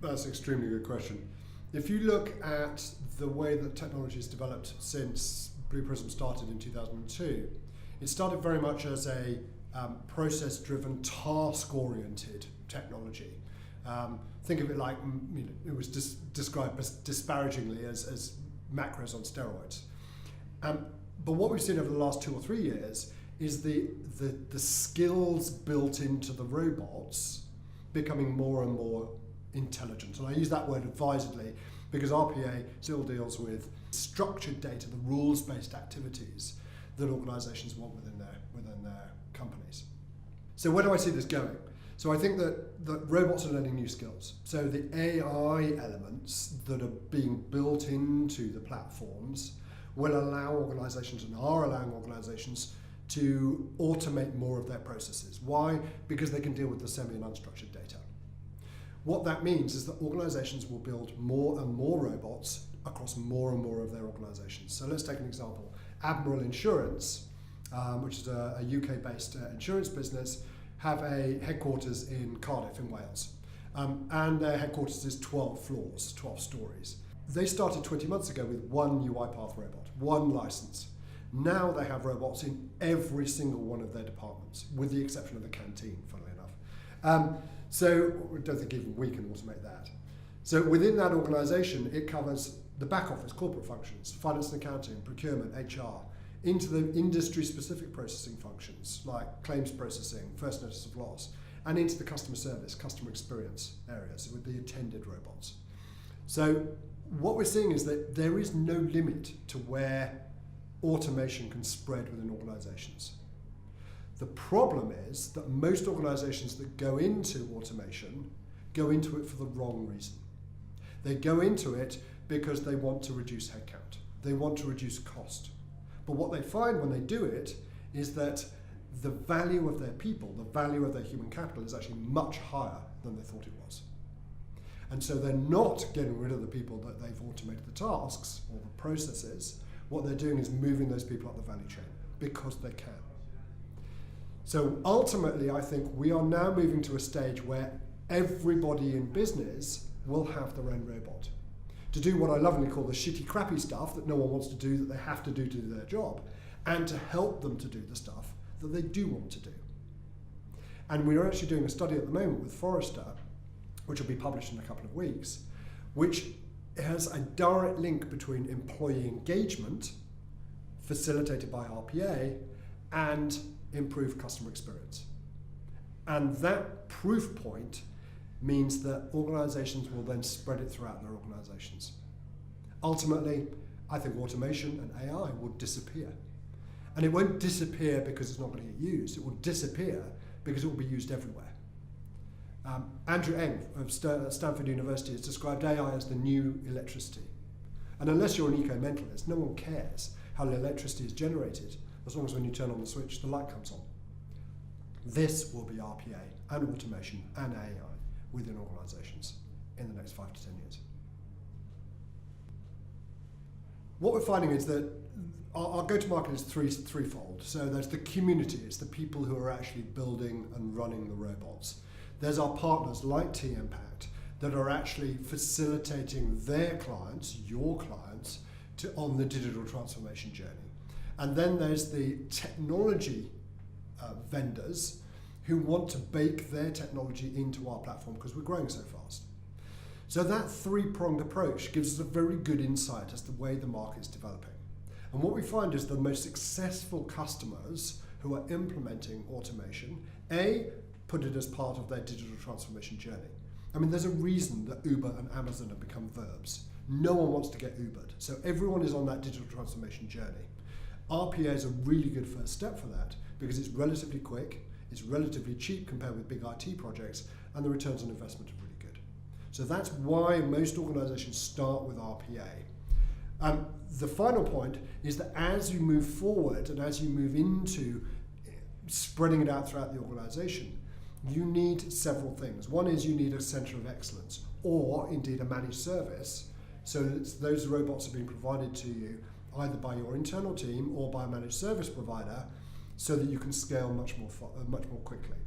That's an extremely good question. If you look at the way that technology has developed since Blue Prism started in 2002, it started very much as a process-driven, task-oriented technology. Think of it like, it was described disparagingly as macros on steroids. But what we've seen over the last 2 or 3 years is the skills built into the robots becoming more and more intelligent. And I use that word advisedly because RPA still deals with structured data, the rules-based activities that organizations want within their companies. So where do I see this going? So I think that robots are learning new skills. So the AI elements that are being built into the platforms will allow organizations and are allowing organizations to automate more of their processes. Why? Because they can deal with the semi and unstructured data. What that means is that organizations will build more and more robots across more and more of their organizations. So let's take an example. Admiral Insurance, which is a UK-based insurance business, have a headquarters in Cardiff in Wales. And their headquarters is 12 floors, 12 stories. They started 20 months ago with one UiPath robot, one license. Now they have robots in every single one of their departments, with the exception of the canteen, funnily enough. So I don't think even we can automate that. So within that organization, it covers the back office, corporate functions, finance and accounting, procurement, HR, into the industry-specific processing functions like claims processing, first notice of loss, and into the customer service, customer experience areas with the attended robots. So what we're seeing is that there is no limit to where automation can spread within organizations. The problem is that most organizations that go into automation go into it for the wrong reason. They go into it because they want to reduce headcount. They want to reduce cost. But what they find when they do it is that the value of their people, the value of their human capital is actually much higher than they thought it was. And so they're not getting rid of the people that they've automated the tasks or the processes. What they're doing is moving those people up the value chain because they can. So ultimately, I think we are now moving to a stage where everybody in business will have their own robot to do what I lovingly call the shitty, crappy stuff that no one wants to do, that they have to do their job, and to help them to do the stuff that they do want to do. And we're actually doing a study at the moment with Forrester, which will be published in a couple of weeks, which has a direct link between employee engagement, facilitated by RPA, and improved customer experience. And that proof point means that organizations will then spread it throughout their organizations. Ultimately, I think automation and AI will disappear. And it won't disappear because it's not going to get used. It will disappear because it will be used everywhere. Andrew Ng of Stanford University has described AI as the new electricity. And unless you're an eco-mentalist, no one cares how the electricity is generated, as long as when you turn on the switch, the light comes on. This will be RPA and automation and AI within organizations in the next 5 to 10 years. What we're finding is that our go-to-market is threefold. So there's the community, it's the people who are actually building and running the robots. There's our partners like T-Impact that are actually facilitating their clients, your clients, on the digital transformation journey. And then there's the technology vendors who want to bake their technology into our platform because we're growing so fast. So that three-pronged approach gives us a very good insight as to the way the market's developing. And what we find is the most successful customers who are implementing automation, put it as part of their digital transformation journey. I mean, there's a reason that Uber and Amazon have become verbs. No one wants to get Ubered, so everyone is on that digital transformation journey. RPA is a really good first step for that because it's relatively quick, it's relatively cheap compared with big IT projects, and the returns on investment are really good. So that's why most organizations start with RPA. The final point is that as you move forward and as you move into spreading it out throughout the organization, you need several things. One is you need a center of excellence, or indeed a managed service, so that those robots are being provided to you either by your internal team or by a managed service provider, so that you can scale much more quickly.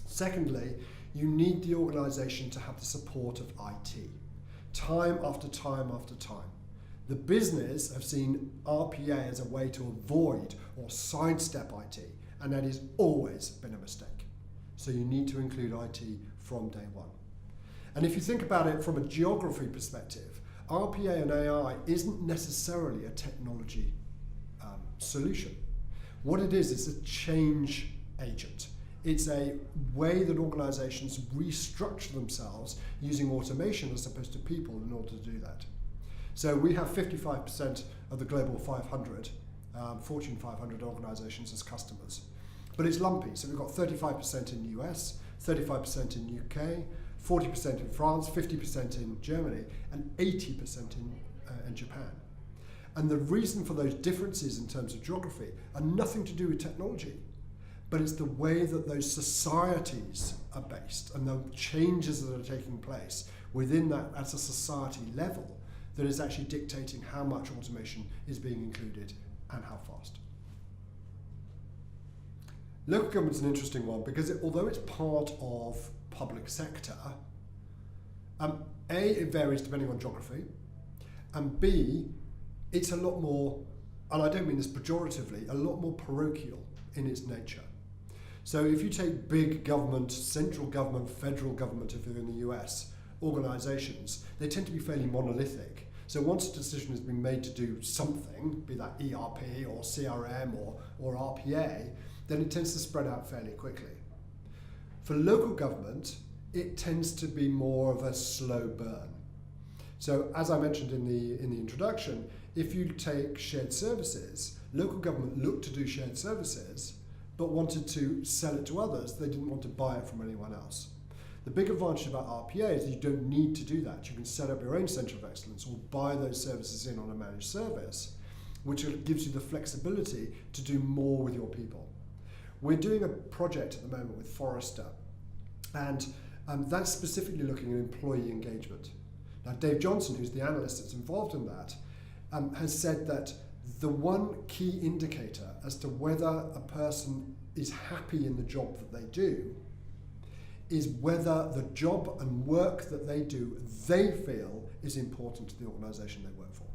Secondly, you need the organisation to have the support of IT. Time after time after time. The business have seen RPA as a way to avoid or sidestep IT, and that has always been a mistake. So you need to include IT from day one. And if you think about it from a geography perspective, RPA and AI isn't necessarily a technology solution. What it is a change agent. It's a way that organizations restructure themselves using automation as opposed to people in order to do that. So we have 55% of the global 500, Fortune 500 organizations as customers. But it's lumpy, so we've got 35% in the US, 35% in UK, 40% in France, 50% in Germany, and 80% in Japan. And the reason for those differences in terms of geography are nothing to do with technology, but it's the way that those societies are based and the changes that are taking place within that at a society level that is actually dictating how much automation is being included and how fast. Local government's an interesting one because although it's part of public sector, A, it varies depending on geography, and B, it's a lot more, and I don't mean this pejoratively, a lot more parochial in its nature. So if you take big government, central government, federal government, if you're in the US, organizations, they tend to be fairly monolithic. So once a decision has been made to do something, be that ERP or CRM or RPA, then it tends to spread out fairly quickly. For local government, it tends to be more of a slow burn. So as I mentioned in the introduction, if you take shared services, local government looked to do shared services, but wanted to sell it to others. They didn't want to buy it from anyone else. The big advantage about RPA is that you don't need to do that. You can set up your own centre of excellence or buy those services in on a managed service, which gives you the flexibility to do more with your people. We're doing a project at the moment with Forrester, and that's specifically looking at employee engagement. Now, Dave Johnson, who's the analyst that's involved in that, has said that the one key indicator as to whether a person is happy in the job that they do is whether the job and work that they do, they feel is important to the organisation they work for.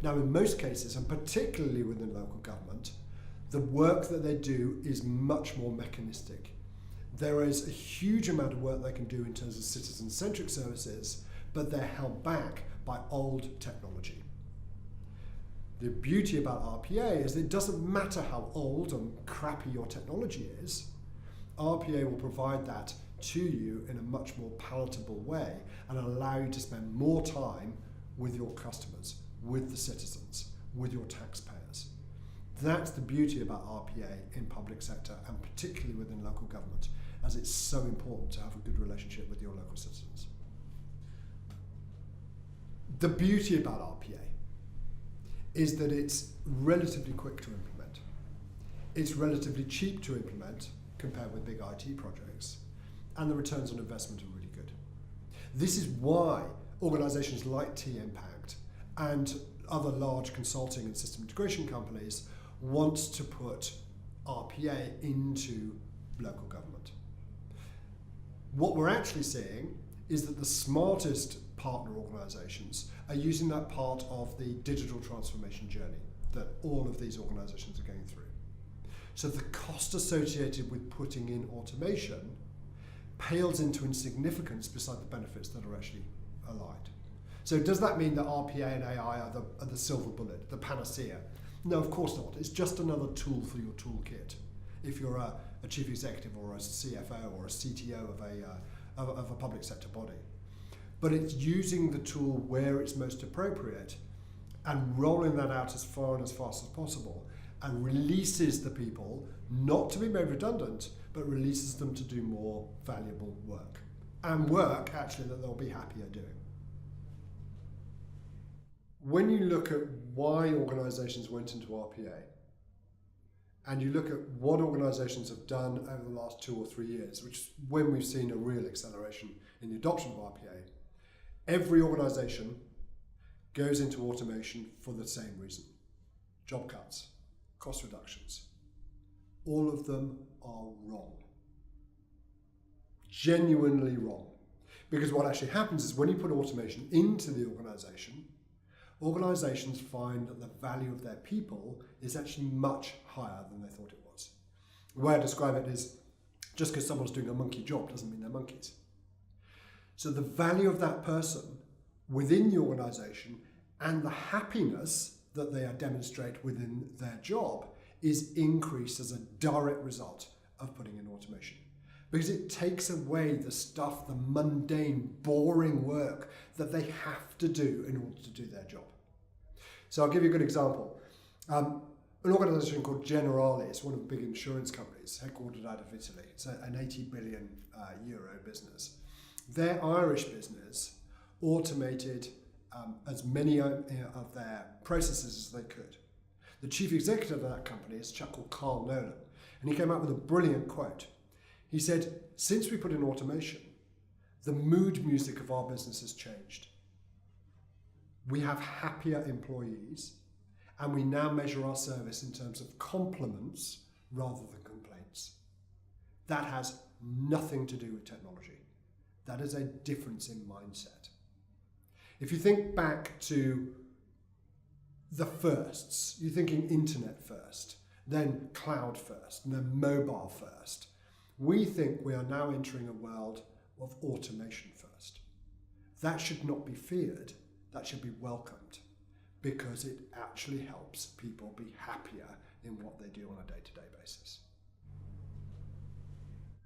Now, in most cases, and particularly within local government, the work that they do is much more mechanistic. There is a huge amount of work they can do in terms of citizen-centric services, but they're held back by old technology. The beauty about RPA is that it doesn't matter how old and crappy your technology is, RPA will provide that to you in a much more palatable way and allow you to spend more time with your customers, with the citizens, with your taxpayers. That's the beauty about RPA in public sector and particularly within local government, as it's so important to have a good relationship with your local citizens. The beauty about RPA is that it's relatively quick to implement. It's relatively cheap to implement compared with big IT projects, and the returns on investment are really good. This is why organizations like T-Impact and other large consulting and system integration companies want to put RPA into local government. What we're actually seeing is that the smartest partner organizations are using that part of the digital transformation journey that all of these organizations are going through. So the cost associated with putting in automation pales into insignificance beside the benefits that are actually allied. So does that mean that RPA and AI are the silver bullet, the panacea? No, of course not. It's just another tool for your toolkit. If you're a chief executive or a CFO or a CTO of a public sector body. But it's using the tool where it's most appropriate and rolling that out as far and as fast as possible, and releases the people, not to be made redundant, but releases them to do more valuable work. And work, actually, that they'll be happier doing. When you look at why organizations went into RPA, and you look at what organizations have done over the last 2 or 3 years, which is when we've seen a real acceleration in the adoption of RPA, every organization goes into automation for the same reason. Job cuts, cost reductions. All of them are wrong. genuinely wrong. Because what actually happens is when you put automation into the organization, organizations find that the value of their people is actually much higher than they thought it was. The way I describe it is, just because someone's doing a monkey job doesn't mean they're monkeys. So the value of that person within the organization and the happiness that they demonstrate within their job is increased as a direct result of putting in automation. Because it takes away the stuff, the mundane, boring work that they have to do in order to do their job. So I'll give you a good example. An organization called Generali is one of the big insurance companies, headquartered out of Italy. It's an 80 billion euro business. Their Irish business automated as many of their processes as they could. The chief executive of that company is a chap called Carl Nolan, and he came up with a brilliant quote. He said, since we put in automation, the mood music of our business has changed. We have happier employees, and we now measure our service in terms of compliments rather than complaints. That has nothing to do with technology. That is a difference in mindset. If you think back to the firsts, you're thinking internet first, then cloud first, and then mobile first. We think we are now entering a world of automation first. That should not be feared, that should be welcomed, because it actually helps people be happier in what they do on a day-to-day basis.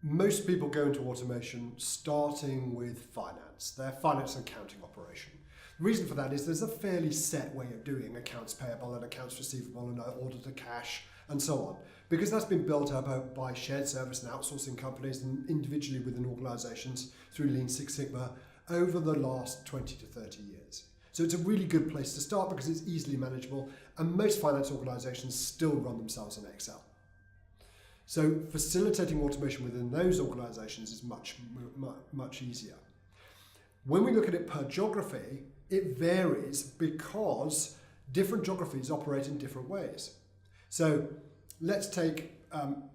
Most people go into automation starting with finance, their finance and accounting operation. The reason for that is there's a fairly set way of doing accounts payable and accounts receivable and order to cash and so on, because that's been built up by shared service and outsourcing companies and individually within organizations through Lean Six Sigma over the last 20 to 30 years. So it's a really good place to start because it's easily manageable, and most finance organizations still run themselves in Excel. So facilitating automation within those organizations is much easier. When we look at it per geography, it varies because different geographies operate in different ways. So let's take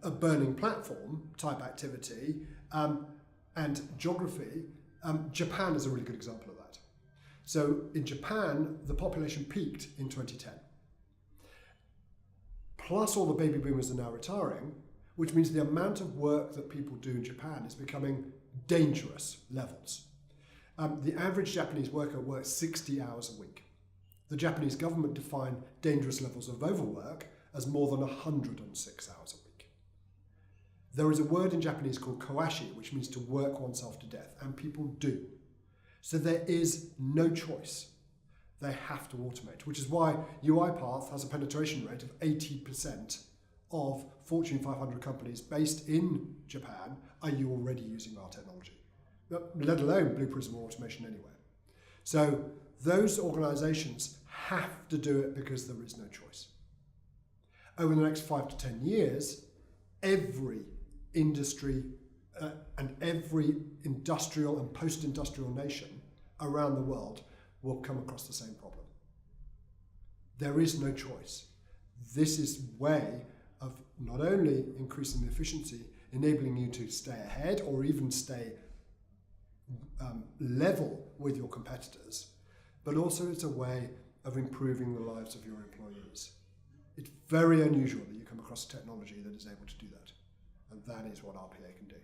a burning platform type activity and geography. Japan is a really good example of that. So in Japan, the population peaked in 2010. Plus all the baby boomers are now retiring, which means the amount of work that people do in Japan is becoming dangerous levels. The average Japanese worker works 60 hours a week. The Japanese government define dangerous levels of overwork as more than 106 hours a week. There is a word in Japanese called koashi, which means to work oneself to death, and people do. So there is no choice. They have to automate, which is why UiPath has a penetration rate of 80% of Fortune 500 companies based in Japan are you already using our technology, let alone Blue Prism or automation anywhere. So those organizations have to do it because there is no choice. Over the next 5 to 10 years, every industry and every industrial and post-industrial nation around the world will come across the same problem. There is no choice. This is a way of not only increasing the efficiency, enabling you to stay ahead or even stay level with your competitors, but also it's a way of improving the lives of your employees. It's very unusual that you come across a technology that is able to do that, and that is what RPA can do.